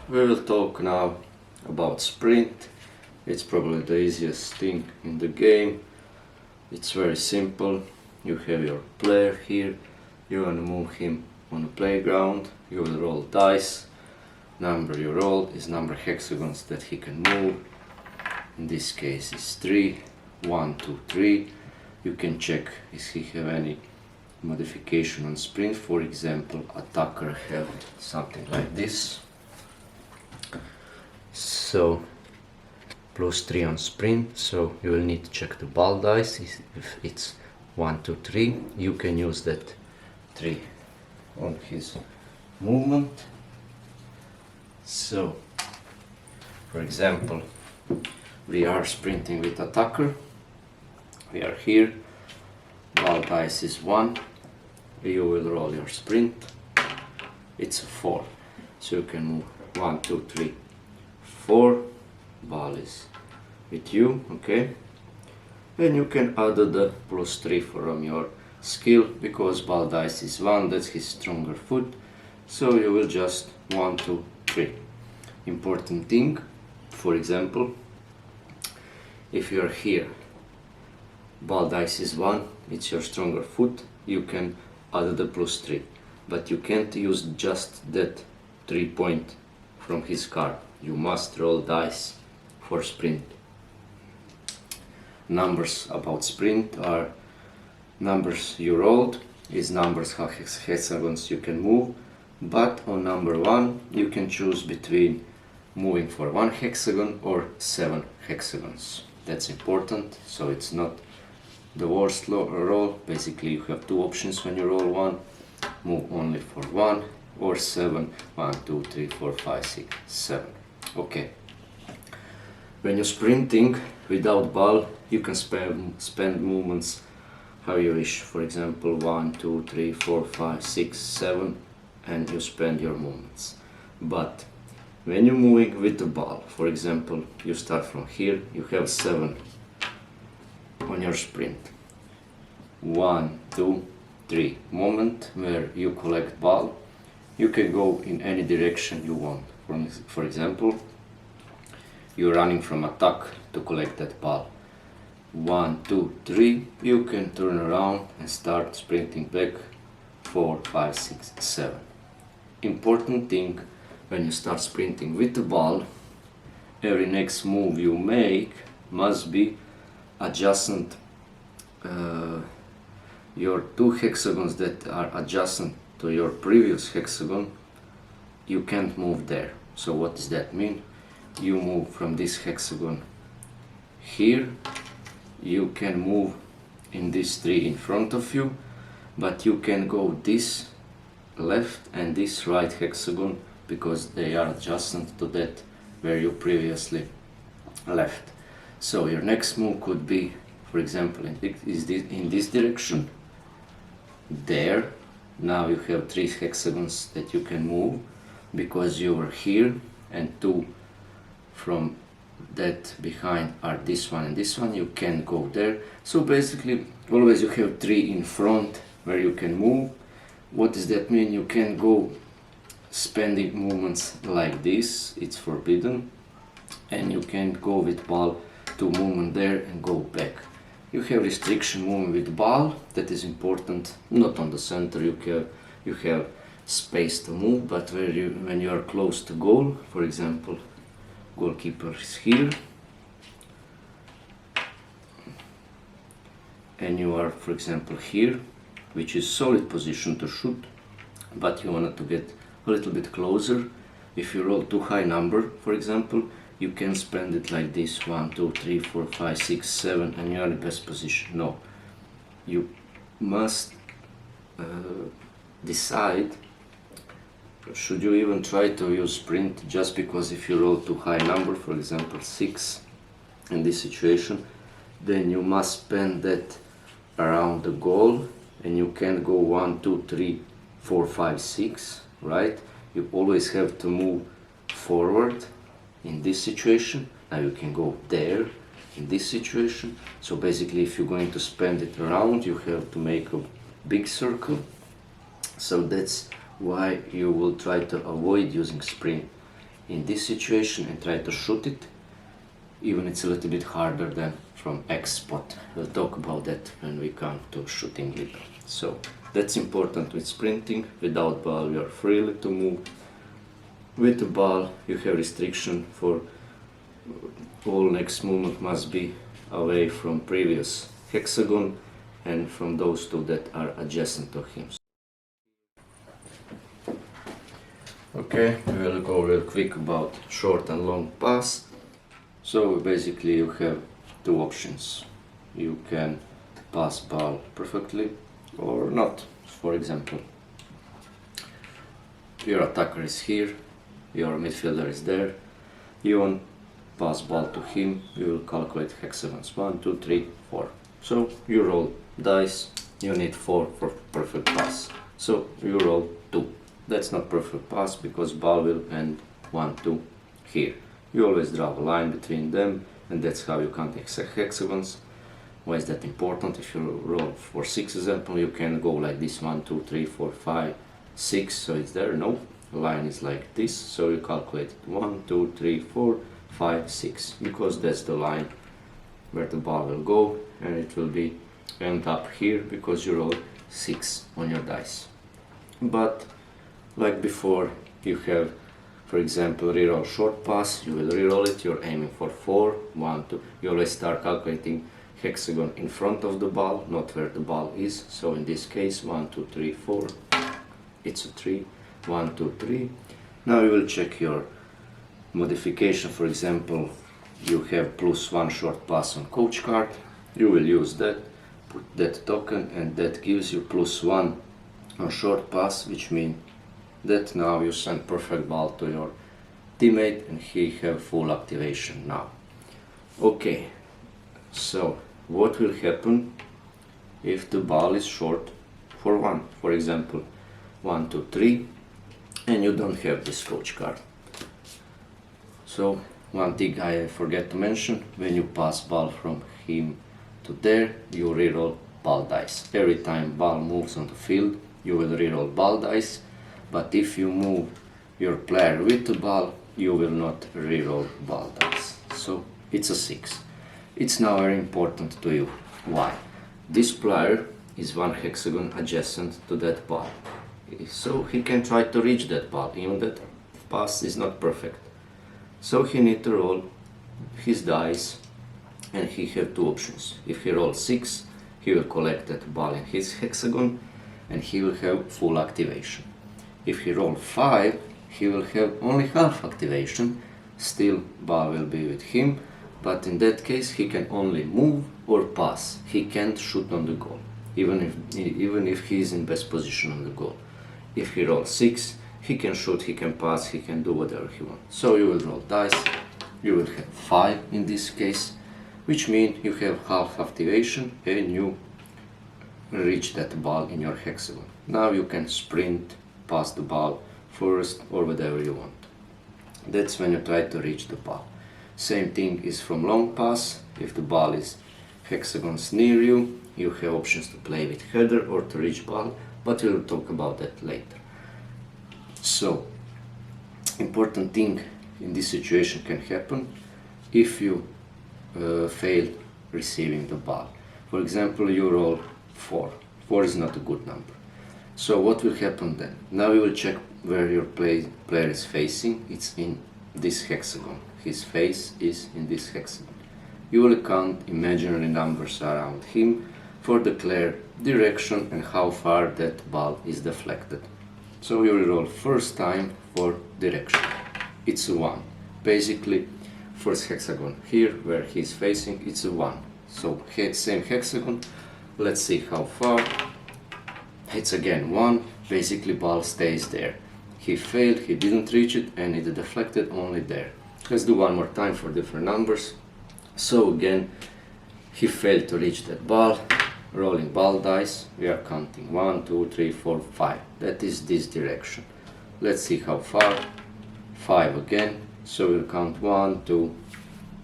We will talk now about sprint. It's probably the easiest thing in the game. It's very simple. You have your player here. You want to move him on the playground. You will roll dice. Number you roll is number hexagons that he can move. In this case is 3. 1, 2, 3. You can check if he have any modification on sprint. For example, attacker have something like this. So +3 on sprint, so you will need to check the ball dice. If it's 1, 2, 3, you can use that 3 on his movement. So, for example, we are sprinting with attacker. We are here. Ball dice is 1. You will roll your sprint. It's a 4. So you can move 1, 2, 3, 4. Ball is with you, okay? And you can add the +3 from your skill, because ball dice is 1, that's his stronger foot. So you will just 1, 2, 3. Important thing, for example, if you are here, ball dice is 1, it's your stronger foot, you can add the +3. But you can't use just that 3 point from his card. You must roll dice for sprint. Numbers about sprint are numbers you rolled, is numbers how hexagons you can move, but on number 1 you can choose between moving for 1 hexagon or 7 hexagons. That's important, so it's not the worst roll. Basically you have 2 options when you roll 1, move only for 1 or 7, 1, 2, 3, 4, 5, 6, 7. Okay. When you're sprinting without ball, you can spend movements how you wish. For example, 1, 2, 3, 4, 5, 6, 7, and you spend your movements. But when you're moving with the ball, for example, you start from here, you have 7 on your sprint. 1, 2, 3 moment where you collect ball. You can go in any direction you want. For example, you're running from attack to collect that ball. 1, 2, 3, you can turn around and start sprinting back. 4, 5, 6, 7. Important thing, when you start sprinting with the ball, every next move you make must be adjacent. Your 2 hexagons that are adjacent to your previous hexagon, you can't move there. So what does that mean? You move from this hexagon here, you can move in these 3 in front of you, but you can go this left and this right hexagon because they are adjacent to that where you previously left. So your next move could be, for example, in this direction, there. Now you have 3 hexagons that you can move because you were here, and 2 from that behind are this one and this one. You can't go there. So basically always you have 3 in front where you can move. What does that mean? You can go spending movements like this, it's forbidden, and you can't go with ball to movement there and go back. You have restriction movement with ball, that is important, not on the center. You have space to move, but when you are close to goal, for example, goalkeeper is here, and you are, for example, here, which is solid position to shoot, but you wanted to get a little bit closer. If you roll too high number, for example, you can spend it like this, 1, 2, 3, 4, 5, 6, 7, and you are in the best position. No, you must decide, should you even try to use sprint, just because if you roll too high number, for example 6 in this situation, then you must spend that around the goal, and you can't go 1, 2, 3, 4, 5, 6, right? You always have to move forward in this situation. Now you can go there in this situation. So basically if you're going to spend it around, you have to make a big circle. So that's why you will try to avoid using sprint. in this situation and try to shoot it, even it's a little bit harder than from X spot. We'll talk about that when we come to shooting later. So that's important with sprinting. Without ball you are free to move. With the ball you have restriction for all next movement must be away from previous hexagon and from those two that are adjacent to him. Okay, we will go real quick about short and long pass. So basically you have two options. You can pass ball perfectly or not. For example, your attacker is here, your midfielder is there, you want pass ball to him, you will calculate hexagons 1, 2, 3, 4. So you roll dice, you need 4 for perfect pass. So you roll 2. That's not perfect pass because ball will end 1, 2 here. You always draw a line between them and that's how you count hexagons. Why is that important? If you roll for 6 example, you can go like this 1, 2, 3, 4, 5, 6, so it's there. No, the line is like this, so you calculate 1, 2, 3, 4, 5, 6, because that's the line where the ball will go and it will be end up here because you roll 6 on your dice. But like before, you have, for example, reroll short pass, you will reroll it, you're aiming for 4, 1, 2, you always start calculating hexagon in front of the ball, not where the ball is. So in this case 1, 2, 3, 4, it's a 3, 1, 2, 3. Now you will check your modification. For example, you have +1 short pass on coach card, you will use that, put that token, and that gives you +1 on short pass, which means that now you send perfect ball to your teammate and he have full activation now. Okay, so what will happen if the ball is short for 1, for example 1, 2, 3, and you don't have this coach card? So one thing I forget to mention, when you pass ball from him to there, you reroll ball dice. Every time ball moves on the field, you will reroll ball dice, but if you move your player with the ball, you will not reroll ball dice. So it's a 6. It's now very important to you. Why? This player is 1 hexagon adjacent to that ball, so he can try to reach that ball, even that pass is not perfect. So he need to roll his dice and he have 2 options. If he rolls 6, he will collect that ball in his hexagon and he will have full activation. If he rolls 5, he will have only half activation, still ball will be with him, but in that case he can only move or pass. He can't shoot on the goal, even if he is in best position on the goal. If he rolls 6, he can shoot, he can pass, he can do whatever he wants. So you will roll dice, you will have 5 in this case, which means you have half activation and you reach that ball in your hexagon. Now you can sprint, pass the ball first or whatever you want. That's when you try to reach the ball. Same thing is from long pass. If the ball is hexagons near you, you have options to play with header or to reach ball, but we'll talk about that later. So, important thing in this situation can happen if you fail receiving the ball. For example, you roll 4. 4 is not a good number. So what will happen then? Now you will check where your player is facing. It's in this hexagon. His face is in this hexagon. You will count imaginary numbers around him for the clear direction and how far that ball is deflected. So you will roll first time for direction. It's a 1. Basically, first hexagon here where he is facing, it's a 1. So same hexagon. Let's see how far. It's again 1. Basically ball stays there. He failed, he didn't reach it, and it deflected only there. Let's do one more time for different numbers. So again, he failed to reach that ball. Rolling ball dice, we are counting 1, 2, 3, 4, 5. That is this direction. Let's see how far. 5 again. So we'll count 1, 2,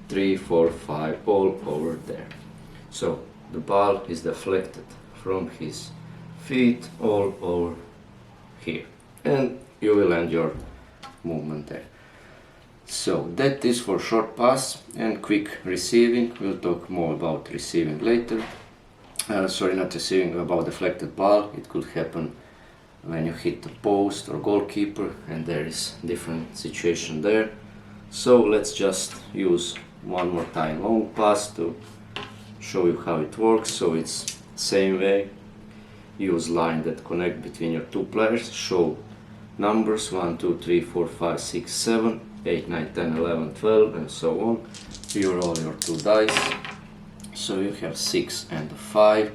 3, 4, 5, all over there. So the ball is deflected from his feet all over here. And you will end your movement there. So that is for short pass and quick receiving. We'll talk more about receiving later. Sorry, not receiving, about deflected ball. It could happen when you hit the post or goalkeeper, and there is different situation there. So let's just use one more time long pass to show you how it works. So it's same way. Use line that connect between your two players. Show numbers 1, 2, 3, 4, 5, 6, 7, 8, 9, 10, 11, 12, and so on. You roll your two dice. So you have 6 and 5.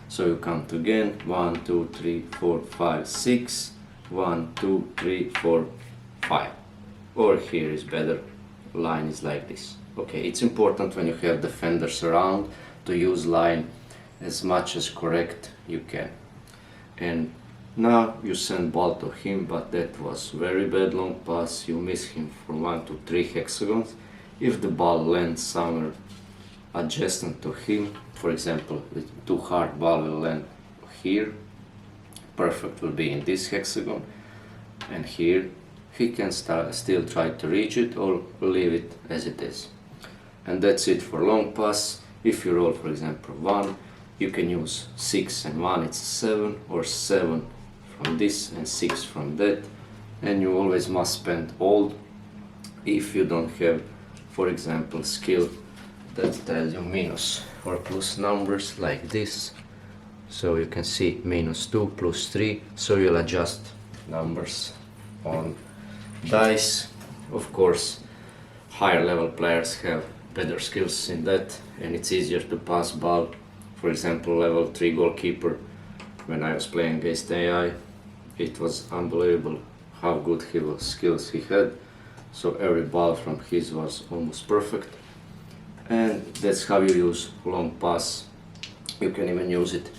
So you count again 1, 2, 3, 4, 5, 6. 1, 2, 3, 4, 5. Or here is better. Line is like this. Okay, it's important when you have defenders around to use line as much as correct you can. And now you send ball to him, but that was very bad long pass. You miss him from 1 to 3 hexagons. If the ball lands somewhere adjacent to him, for example, with too hard ball will land here, perfect will be in this hexagon, and here he can still try to reach it or leave it as it is. And that's it for long pass. If you roll, for example, 1, you can use 6 and 1, it's 7, or 7 from this and 6 from that, and you always must spend old if you don't have, for example, skill that tells you minus or plus numbers like this. So you can see -2, +3, so you'll adjust numbers on dice. Of course, higher level players have better skills in that, and it's easier to pass ball. For example, level 3 goalkeeper, when I was playing against AI, it was unbelievable how good skills he had. So every ball from his was almost perfect. And that's how you use long pass. You can even use it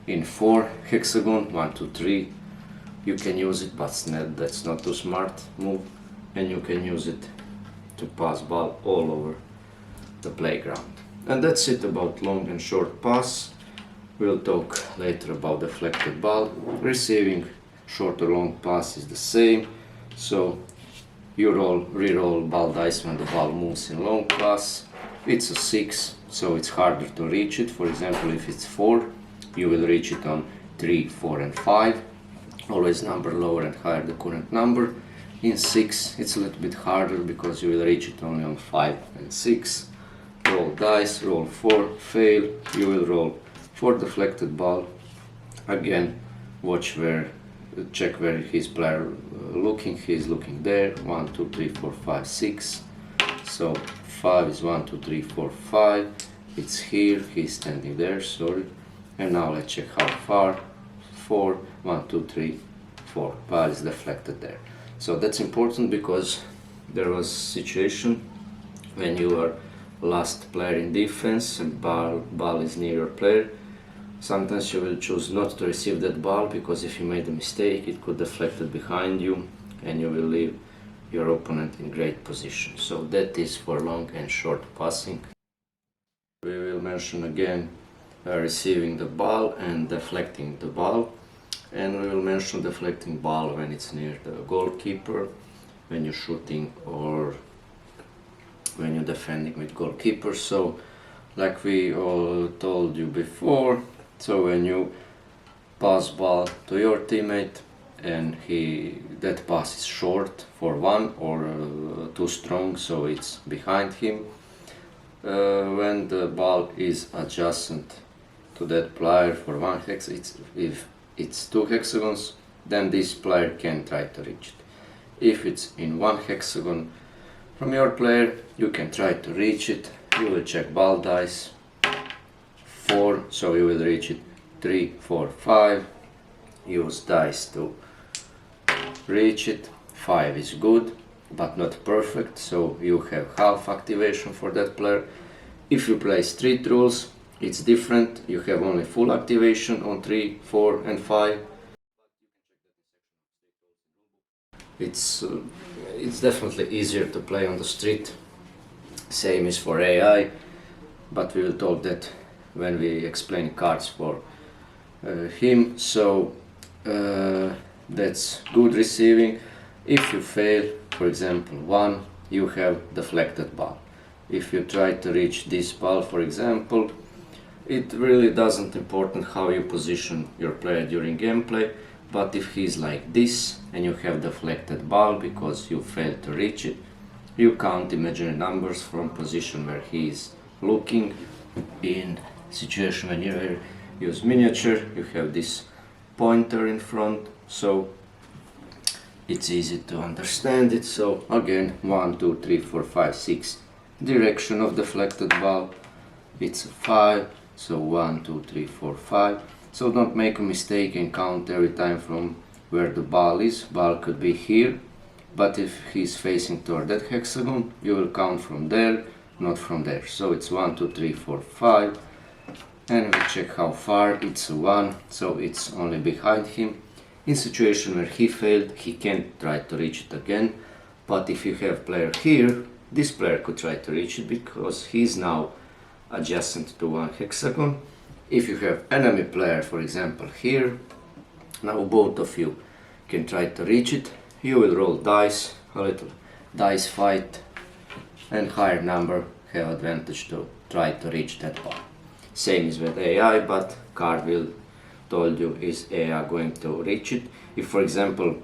in 4 hexagon, 1, 2, 3. You can use it, but that's not too smart move. And you can use it to pass ball all over the playground. And that's it about long and short pass. We'll talk later about deflected ball. Receiving short or long pass is the same. So you re-roll ball dice when the ball moves in long pass. It's a 6, so it's harder to reach it. For example, if it's 4, you will reach it on 3, 4, and 5. Always number lower and higher the current number. In 6, it's a little bit harder because you will reach it only on 5 and 6. Roll dice, roll 4, fail. You will roll 4 deflected ball. Again, check where his player looking. He's looking there. 1, 2, 3, 4, 5, 6. So 5 is 1, 2, 3, 4, 5. It's here. He's standing there. Sorry. And now let's check how far. 4, 1, 2, 3, 4. Ball is deflected there. So that's important because there was a situation when you are last player in defense and ball is near your player. Sometimes you will choose not to receive that ball because if you made a mistake, it could deflect it behind you and you will leave your opponent in great position. So that is for long and short passing. We will mention again receiving the ball and deflecting the ball. And we will mention deflecting ball when it's near the goalkeeper, when you're shooting or when you're defending with goalkeeper. So like we all told you before, so when you pass ball to your teammate and that pass is short for 1 or too strong, so it's behind him, when the ball is adjacent to that player for 1 hex, if it's 2 hexagons, then this player can try to reach it. If it's in 1 hexagon from your player, you can try to reach it. You will check ball dice. 4, so you will reach it. 3, 4, 5. Use dice to reach it. 5 is good, but not perfect, so you have half activation for that player. If you play street rules, it's different. You have only full activation on 3, 4, and 5. It's definitely easier to play on the street. Same is for AI, but we will talk that when we explain cards for him. So that's good receiving. If you fail, for example 1, you have deflected ball. If you try to reach this ball, for example, it really doesn't important how you position your player during gameplay, but if he's like this and you have deflected ball because you failed to reach it, you count imaginary numbers from position where he is looking. In situation when you use miniature, you have this pointer in front, so it's easy to understand it. So again, 1, 2, 3, 4, 5, 6 direction of deflected ball. It's 5, so 1, 2, 3, 4, 5. So don't make a mistake and count every time from where the ball is. Ball could be here, but if he's facing toward that hexagon, you will count from there, not from there. So it's 1, 2, 3, 4, 5. And we check how far. It's 1, so it's only behind him. In situation where he failed, he can try to reach it again. But if you have player here, this player could try to reach it because he's now adjacent to one hexagon. If you have enemy player, for example, here, now both of you can try to reach it. You will roll dice, a little dice fight, and higher number have advantage to try to reach that ball. Same is with AI, but card will told you is AI going to reach it. If, for example,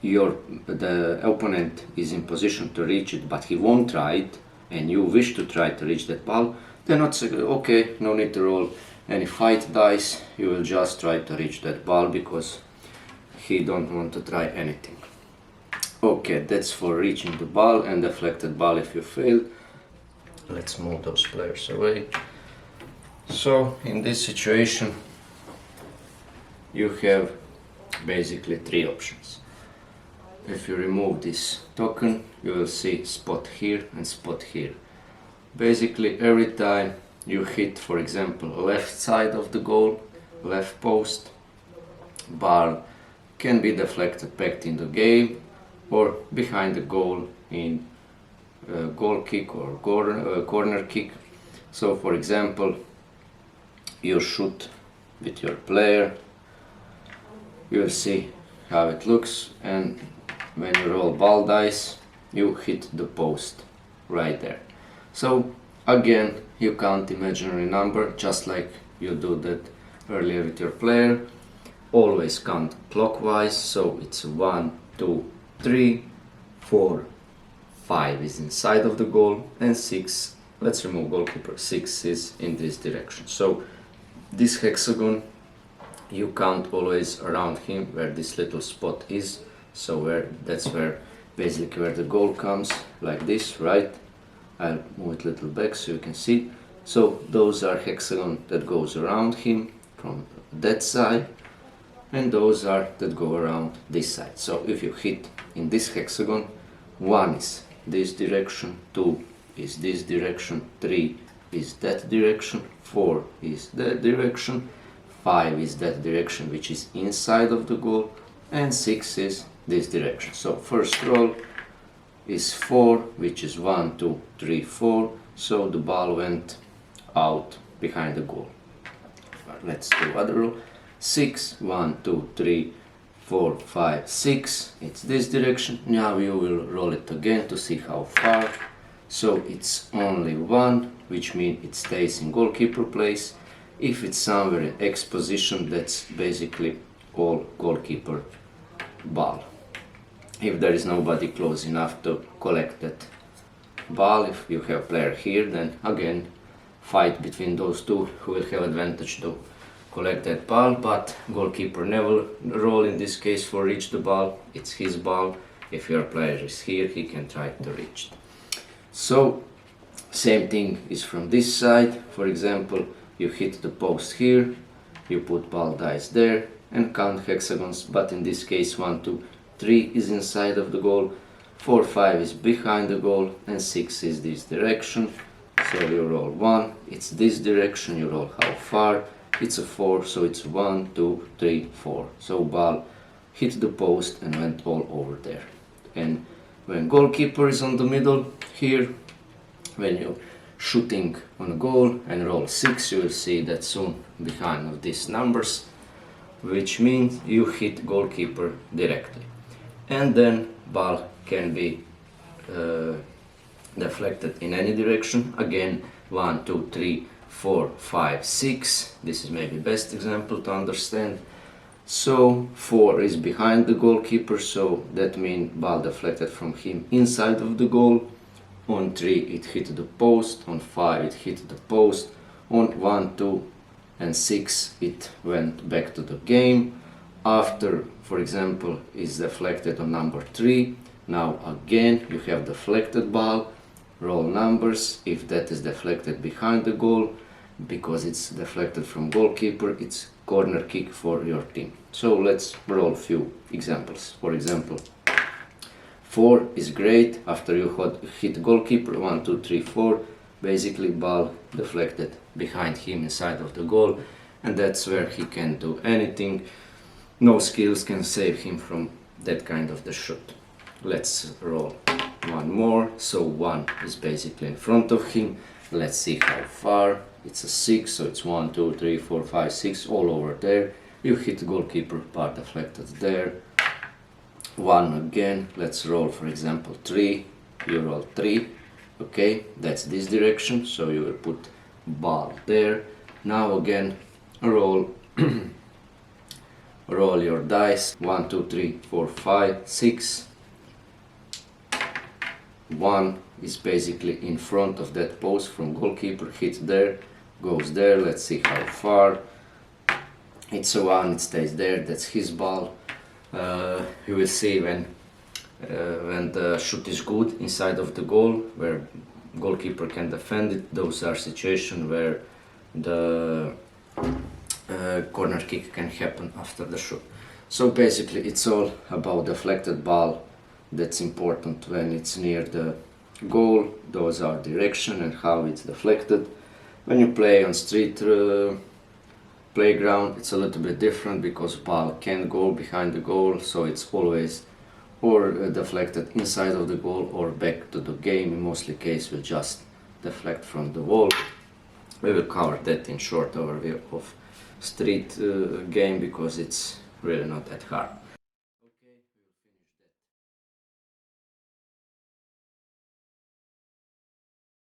the opponent is in position to reach it, but he won't try it, and you wish to try to reach that ball, then not say, okay, no need to roll any fight dice. You will just try to reach that ball because he don't want to try anything. Okay, that's for reaching the ball and deflected ball if you fail. Let's move those players away. So in this situation, you have basically three options. If you remove this token, you will see spot here and spot here. Basically every time you hit, for example, left side of the goal, left post, ball can be deflected back in the game or behind the goal in goal kick or corner kick. So for example, you shoot with your player, you will see how it looks, and when you roll ball dice, you hit the post right there. So again, you count imaginary number just like you do that earlier with your player. Always count clockwise, so it's 1, 2, 3, 4, 5 is inside of the goal, and 6, let's remove goalkeeper, 6 is in this direction. So this hexagon, you count always around him where this little spot is. So that's where basically where the goal comes, like this, right? I'll move it a little back so you can see. So those are hexagon that goes around him from that side, and those are that go around this side. So if you hit in this hexagon, 1 is this direction, 2 is this direction, 3 is that direction, 4 is that direction, 5 is that direction which is inside of the goal, and 6 is this direction. So first roll is 4, which is 1, 2, 3, 4, so the ball went out behind the goal. Let's do other roll. 6, 1, 2, 3, 4, 5, 6, it's this direction. Now you will roll it again to see how far. So it's only 1, which means it stays in goalkeeper place. If it's somewhere in X position, that's basically all goalkeeper ball. If there is nobody close enough to collect that ball, if you have player here, then again fight between those two who will have advantage to collect that ball, but goalkeeper never roll in this case for reach the ball, it's his ball. If your player is here, he can try to reach it. So same thing is from this side. For example, you hit the post here, you put ball dice there and count hexagons, but in this case 1, 2, 3 is inside of the goal, 4, 5 is behind the goal, and 6 is this direction. So you roll 1, it's this direction, you roll how far, it's a 4, so it's 1, 2, 3, 4. So ball hit the post and went all over there. And when goalkeeper is on the middle here, when you're shooting on a goal and roll 6, you will see that soon behind of these numbers, which means you hit goalkeeper directly. And then ball can be deflected in any direction. Again, 1, 2, 3, 4, 5, 6. This is maybe best example to understand. So 4 is behind the goalkeeper, so that means ball deflected from him inside of the goal. On 3 it hit the post, on 5 it hit the post, on 1, 2 and 6 it went back to the game. After, for example, is deflected on number 3. Now again you have deflected ball, roll numbers. If that is deflected behind the goal, because it's deflected from goalkeeper, it's corner kick for your team. So let's roll a few examples. For example, 4 is great. After you hit goalkeeper, 1, 2, 3, 4, basically ball deflected behind him inside of the goal, and that's where he can do anything. No skills can save him from that kind of the shot. Let's roll one more. So 1 is basically in front of him. Let's see how far. It's a 6, so it's 1, 2, 3, 4, 5, 6, all over there. You hit goalkeeper, ball deflected there. 1 again. Let's roll, for example, 3. You roll 3. Okay, that's this direction, so you will put ball there. Now again, roll roll your dice. 1, 2, 3, 4, 5, 6. 1 is basically in front of that post from goalkeeper, hit there, goes there. Let's see how far. It's a 1, it stays there, that's his ball. You will see when the shoot is good inside of the goal, where goalkeeper can defend it. Those are situations where the corner kick can happen after the shoot. So basically it's all about deflected ball. That's important when it's near the goal. Those are direction and how it's deflected. When you play on street playground, it's a little bit different because ball can go behind the goal, so it's always or deflected inside of the goal or back to the game. In mostly case we just deflect from the wall. We will cover that in short overview of street game because it's really not that hard.